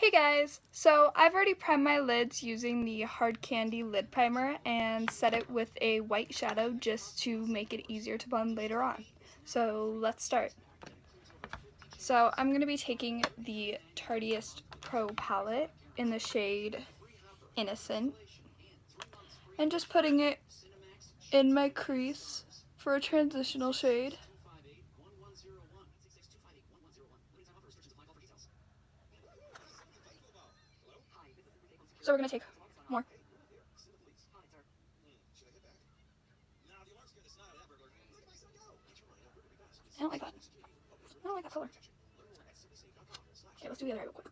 Hey guys! So I've already primed my lids using the Hard Candy lid primer and set it with a white shadow just to make it easier to blend later on. So let's start. So I'm going to be taking the Tardiest Pro palette in the shade Innocent and just putting it in my crease for a transitional shade. So we're going to take more. I don't like that. I don't like that color. Okay, let's do the other eye real quick.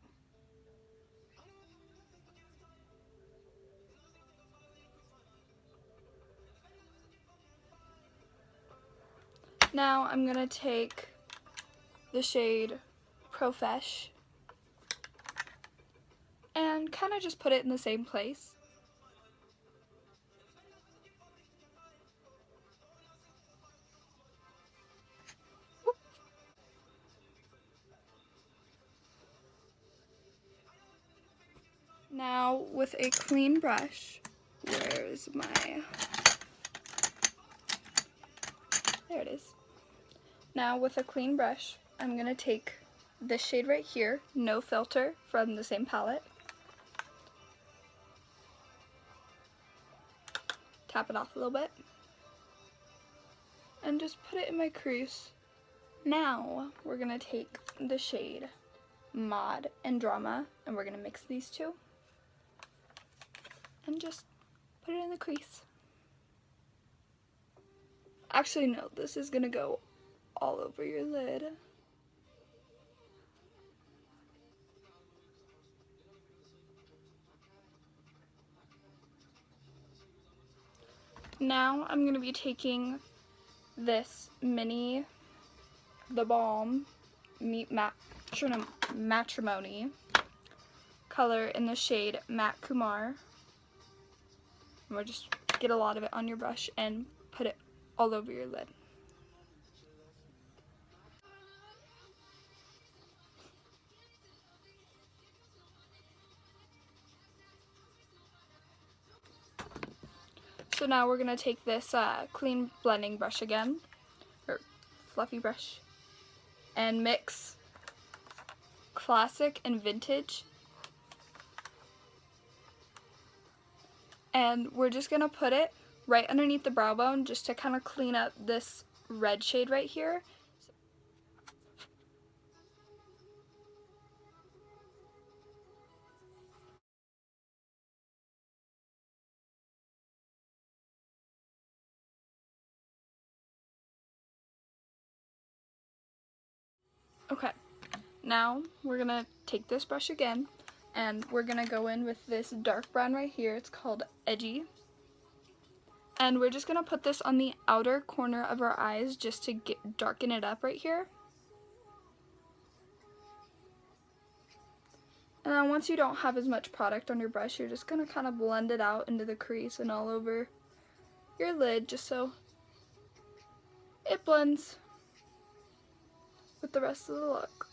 Now I'm going to take the shade Profesh and kind of just put it in the same place. Now with a clean brush, where's my, there it is. Now with a clean brush, I'm going to take this shade right here, No Filter, from the same palette. Tap it off a little bit. And just put it in my crease. Now we're going to take the shade Mod and Drama, and we're going to mix these two. And just put it in the crease. Actually, no, this is going to go all over your lid. Now I'm going to be taking this mini The Balm Meet Matrimony color in the shade Matte Kumar. And we'll just get a lot of it on your brush and put it all over your lid. So now we're going to take this clean blending brush again, or fluffy brush, and mix classic and vintage. And we're just going to put it right underneath the brow bone just to kind of clean up this red shade right here. Okay, now we're going to take this brush again and we're going to go in with this dark brown right here. It's called Edgy. And we're just going to put this on the outer corner of our eyes just to darken it up right here. And then once you don't have as much product on your brush, you're just going to kind of blend it out into the crease and all over your lid just so it blends with the rest of the look.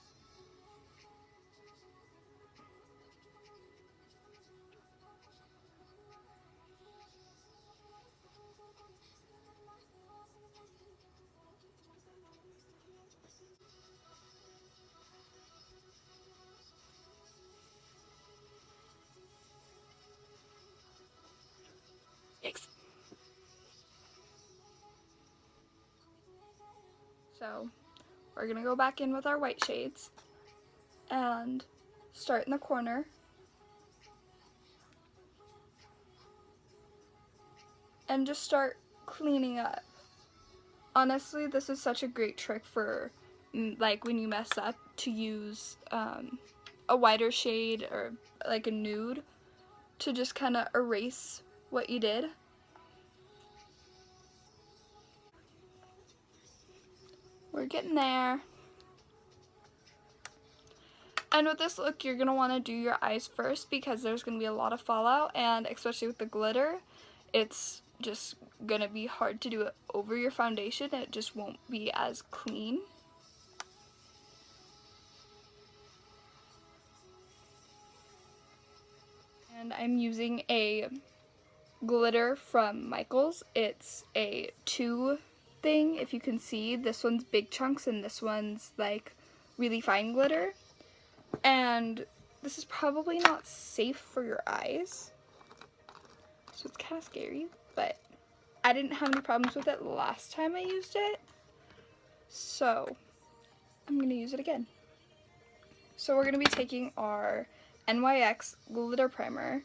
Yikes. So we're going to go back in with our white shades and start in the corner. And just start cleaning up. Honestly, this is such a great trick for like when you mess up to use a whiter shade or like a nude to just kind of erase what you did. We're getting there. And with this look, you're going to want to do your eyes first because there's going to be a lot of fallout, and especially with the glitter, it's just going to be hard to do it over your foundation. It just won't be as clean. And I'm using a glitter from Michaels. It's a 2 thing, if you can see. This one's big chunks and this one's like really fine glitter. And this is probably not safe for your eyes, so it's kind of scary, but I didn't have any problems with it last time I used it, so I'm going to use it again. So we're going to be taking our NYX glitter primer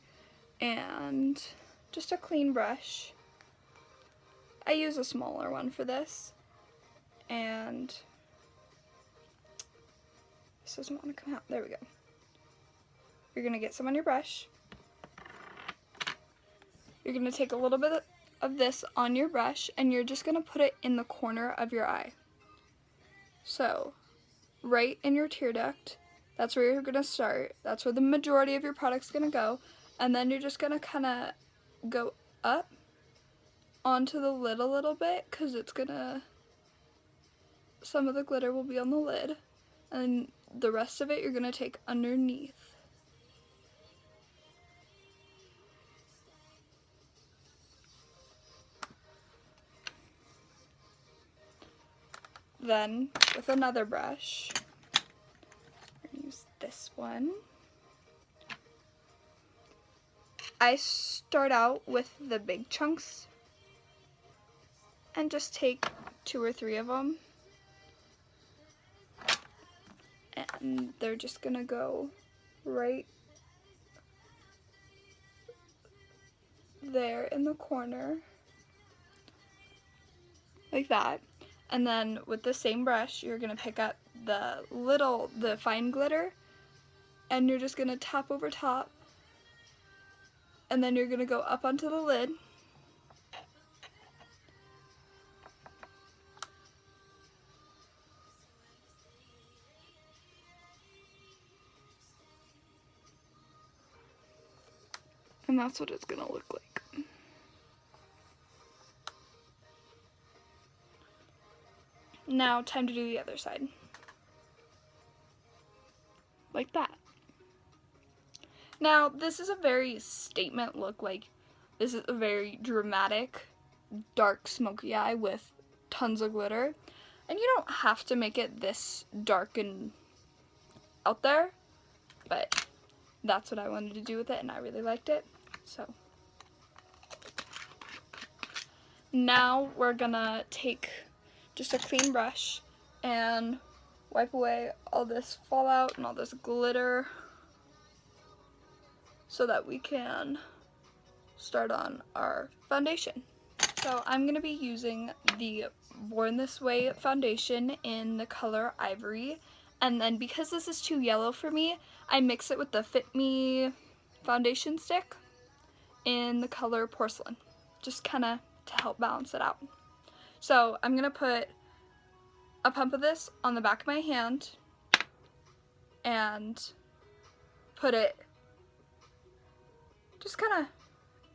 and just a clean brush. I use a smaller one for this, and this doesn't want to come out. There we go. You're going to get some on your brush. You're going to take a little bit of this on your brush and you're just going to put it in the corner of your eye. So, right in your tear duct, that's where you're going to start. That's where the majority of your product's going to go. And then you're just going to kind of go up onto the lid a little bit, because it's going to, some of the glitter will be on the lid. And the rest of it you're going to take underneath. Then, with another brush, I'm going to use this one. I start out with the big chunks and just take 2 or 3 of them. And they're just going to go right there in the corner, like that. And then with the same brush, you're going to pick up the fine glitter, and you're just going to tap over top, and then you're going to go up onto the lid. And that's what it's going to look like. Now, time to do the other side. Like that. Now, this is a very statement look, like, this is a very dramatic, dark, smoky eye with tons of glitter. And you don't have to make it this dark and out there, but that's what I wanted to do with it, and I really liked it. So, now we're gonna take just a clean brush and wipe away all this fallout and all this glitter so that we can start on our foundation. So I'm going to be using the Born This Way foundation in the color Ivory, and then because this is too yellow for me, I mix it with the Fit Me foundation stick in the color Porcelain, just kind of to help balance it out. So I'm going to put a pump of this on the back of my hand and put it just kind of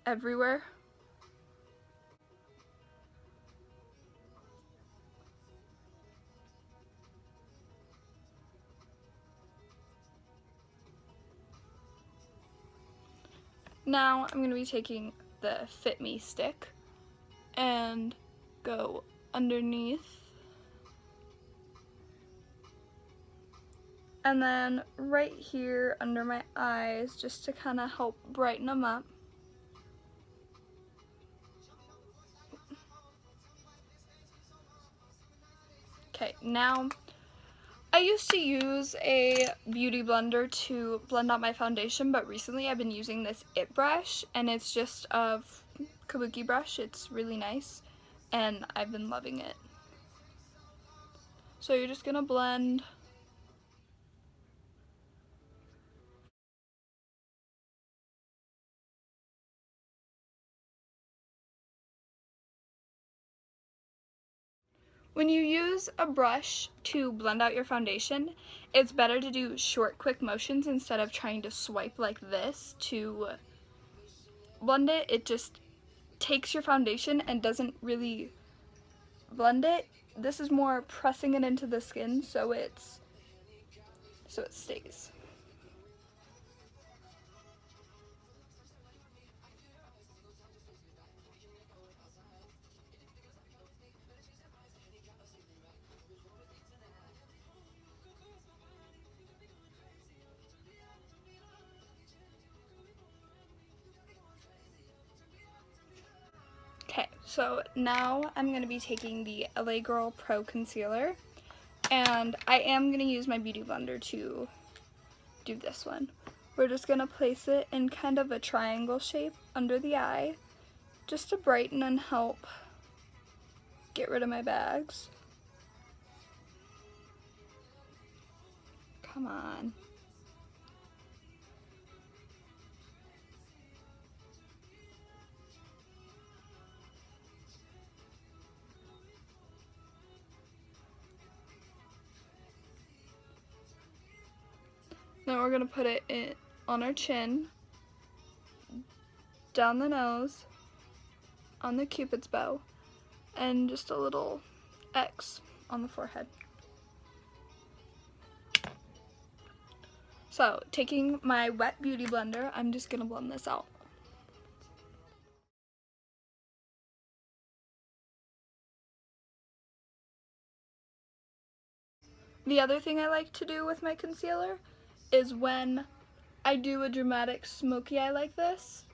everywhere. Now I'm going to be taking the Fit Me stick and go underneath, and then right here under my eyes, just to kind of help brighten them up. Okay, now I used to use a beauty blender to blend out my foundation, but recently I've been using this It brush, and it's just a kabuki brush. It's really nice, and I've been loving it. So you're just gonna blend. When you use a brush to blend out your foundation, it's better to do short, quick motions instead of trying to swipe like this to blend it. It just takes your foundation and doesn't really blend it. This is more pressing it into the skin so it stays. So now I'm going to be taking the LA Girl Pro Concealer, and I am going to use my Beauty Blender to do this one. We're just going to place it in kind of a triangle shape under the eye, just to brighten and help get rid of my bags. Come on. Then we're going to put it on our chin, down the nose, on the Cupid's bow, and just a little X on the forehead. So, taking my wet Beauty Blender, I'm just going to blend this out. The other thing I like to do with my concealer is when I do a dramatic smoky eye like this,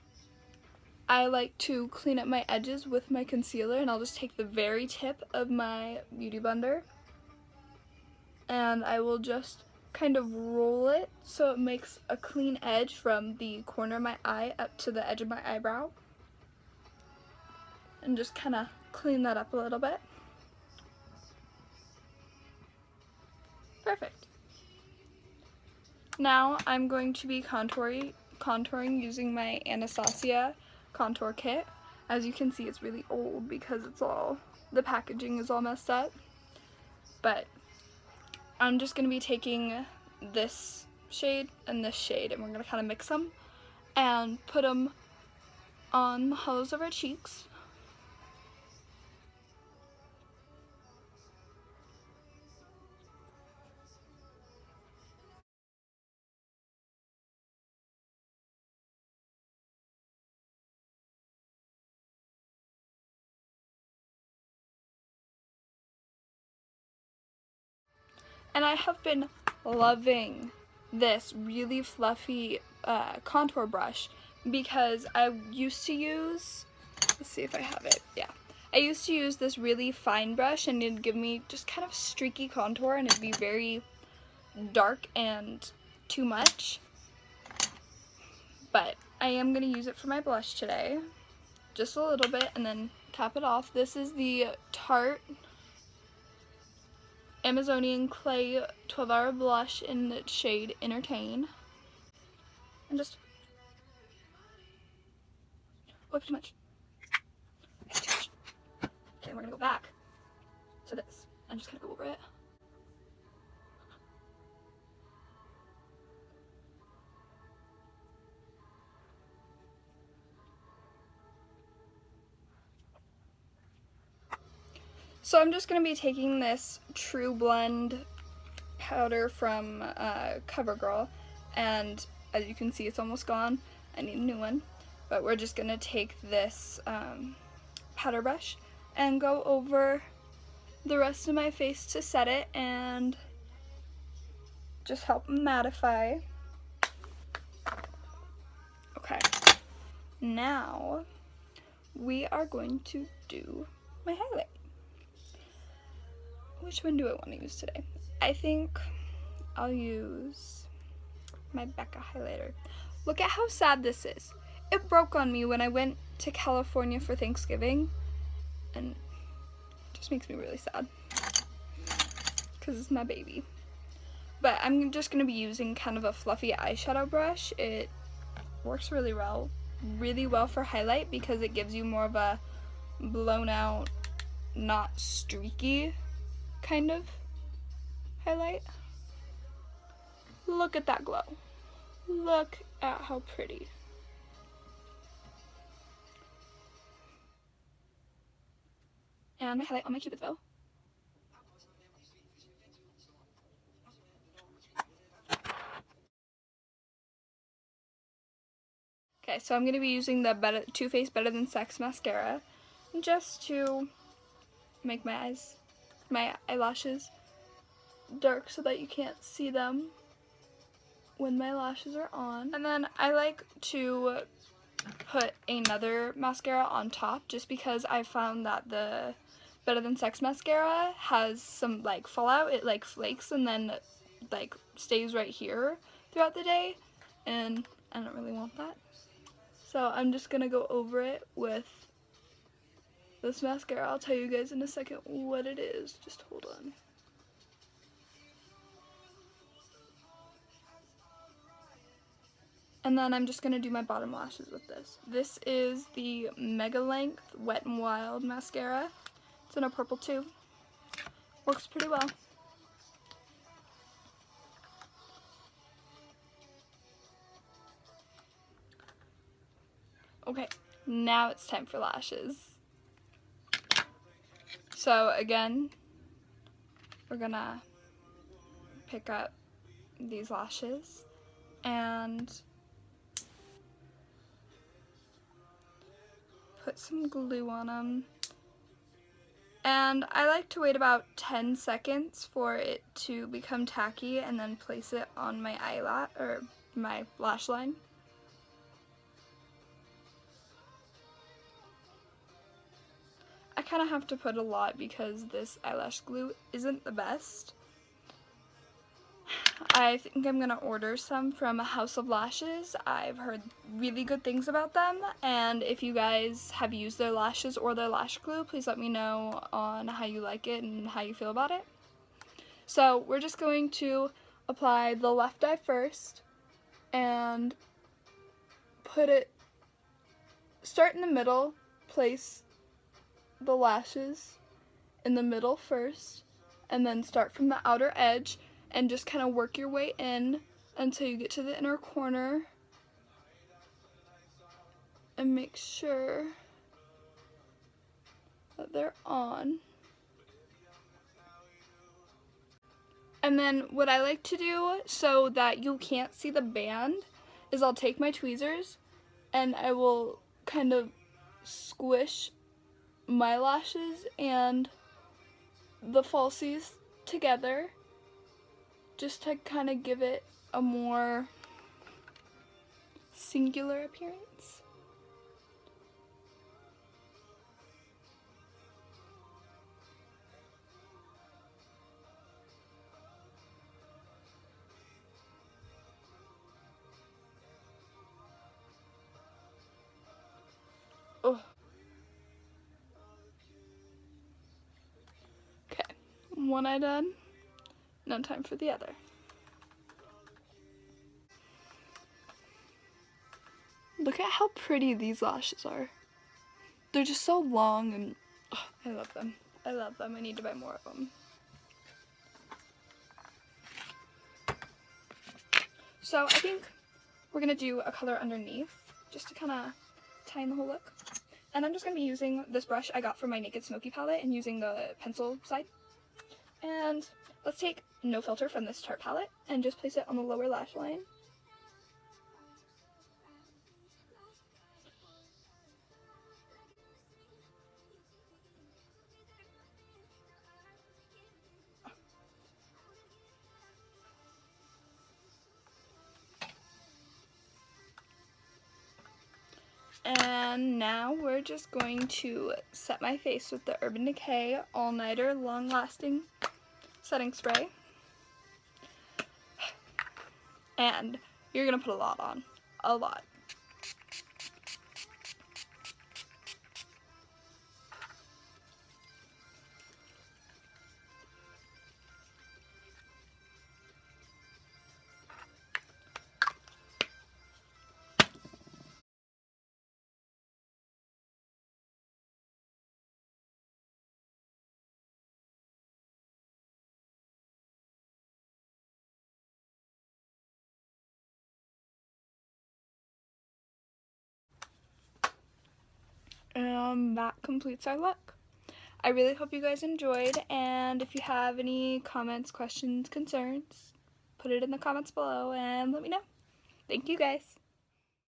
I like to clean up my edges with my concealer, and I'll just take the very tip of my Beauty Blender and I will just kind of roll it so it makes a clean edge from the corner of my eye up to the edge of my eyebrow, and just kind of clean that up a little bit. Perfect. Now I'm going to be contouring using my Anastasia contour kit. As you can see, it's really old because the packaging is all messed up. But I'm just going to be taking this shade and this shade, and we're going to kind of mix them and put them on the hollows of our cheeks. And I have been loving this really fluffy contour brush because I used to use, let's see if I have it, yeah. I used to use this really fine brush and it'd give me just kind of streaky contour and it'd be very dark and too much. But I am going to use it for my blush today, just a little bit, and then tap it off. This is the Tarte Amazonian Clay 12-Hour Blush in the shade Entertain. And just, oh, too much. Okay, we're gonna go back to this. I'm just gonna go over it. So I'm just gonna be taking this True Blend powder from CoverGirl, and as you can see, it's almost gone. I need a new one. But we're just gonna take this powder brush and go over the rest of my face to set it and just help mattify. Okay, now we are going to do my highlight. Which one do I want to use today? I think I'll use my Becca highlighter. Look at how sad this is. It broke on me when I went to California for Thanksgiving, and it just makes me really sad because it's my baby. But I'm just going to be using kind of a fluffy eyeshadow brush. It works really well for highlight because it gives you more of a blown out, not streaky kind of highlight. Look at that glow. Look at how pretty. And my highlight on my Cupid's bow. Okay, so I'm going to be using the Too Faced Better Than Sex mascara just to make my eyelashes dark so that you can't see them when my lashes are on. And then I like to put another mascara on top just because I found that the Better Than Sex mascara has some like fallout. It like flakes and then like stays right here throughout the day, and I don't really want that. So I'm just gonna go over it with this mascara. I'll tell you guys in a second what it is. Just hold on. And then I'm just going to do my bottom lashes with this. This is the Mega Length Wet n Wild mascara. It's in a purple tube. Works pretty well. Okay, now it's time for lashes. So again, we're going to pick up these lashes and put some glue on them. And I like to wait about 10 seconds for it to become tacky and then place it on my eyelash or my lash line. I kind of have to put a lot because this eyelash glue isn't the best. I think I'm gonna order some from House of Lashes. I've heard really good things about them, and if you guys have used their lashes or their lash glue, please let me know on how you like it and how you feel about it. So we're just going to apply the left eye first and start in the middle, place the lashes in the middle first, and then start from the outer edge and just kind of work your way in until you get to the inner corner, and make sure that they're on. And then what I like to do so that you can't see the band is I'll take my tweezers and I will kind of squish my lashes and the falsies together just to kind of give it a more singular appearance. Oh. Okay, one eye done, now time for the other. Look at how pretty these lashes are. They're just so long and I love them. I love them. I need to buy more of them. So I think we're going to do a color underneath just to kind of tie in the whole look. And I'm just going to be using this brush I got from my Naked Smoky palette and using the pencil side. And let's take No Filter from this Tarte palette and just place it on the lower lash line. And now we're just going to set my face with the Urban Decay All Nighter Long Lasting Setting Spray. And you're going to put a lot on. A lot. And that completes our look. I really hope you guys enjoyed, and if you have any comments, questions, concerns, put it in the comments below and let me know. Thank you guys.